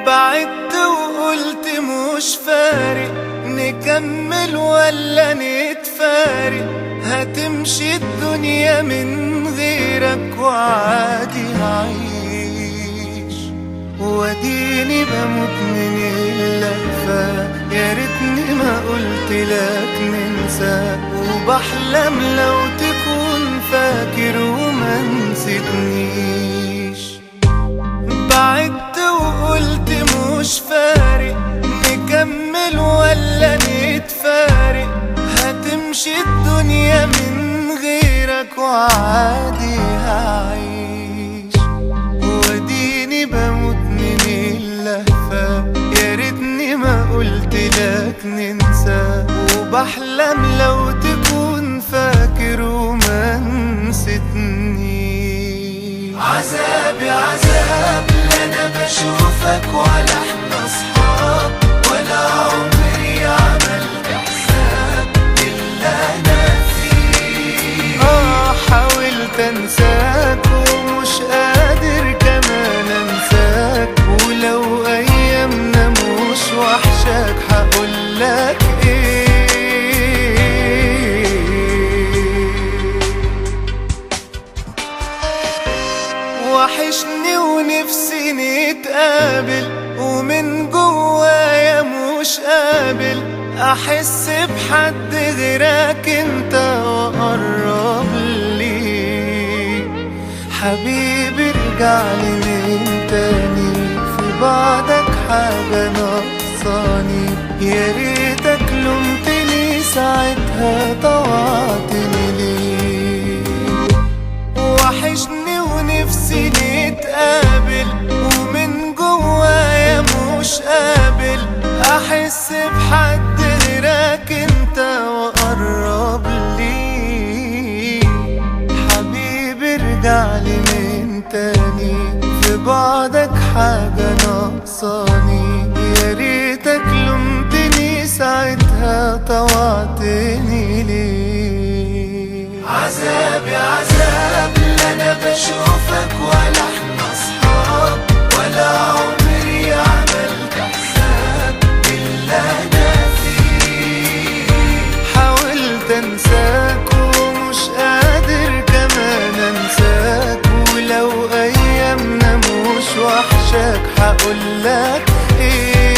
بعدت وقلت مش فارق نكمل ولا نتفارق، هتمشي الدنيا من غيرك وعادي هعيش، واديني بموت من اللهفة. يا ريتني ما قلت لك ننسى، وبحلم لو تكون فاكر وما نسيتنيش. بعدت وقلت مش فارق نكمل ولا نتفارق، هتمشي الدنيا من غيرك وعادي هعيش، واديني بموت من اللهفة. يا ريتني ما قلت لك ننسى، وبحلم لو تكون فاكر وما نسيتنيش. عذابي عذاب، لا انا بشوفك ولا احنا اصحاب، ولا عمري عملت حساب اللي انا فيه. حاولت انساك ومش قادر كمان انساك، ولو ايامنا مش وحشاك هقولك ايه. وحشني ونفسي نتقابل، ومن جوايا مش قابل احس بحد غيرك انت وقرب لي. حبيبي ارجعلي من تاني، في بعدك حاجة ناقصاني. يا ريتك لومتني ساعتها طوعتني ليه. وحشني ونفسي نتقابل، ومن جوايا مش قابل احس بحد غيرك انت وقرب لي. حبيبي ارجعلي من تاني، في بعدك حاجة ناقصاني. يا ريتك لومتني ساعتها طوعتني ليه. عذابي عذاب، لا انا بشوفك ولا احنا اصحاب، ولا عمري عملت حساب اللي انا فيه. حاولت انساك ومش قادر كمان انساك، ولو ايامنا مش وحشاك هقولك ايه.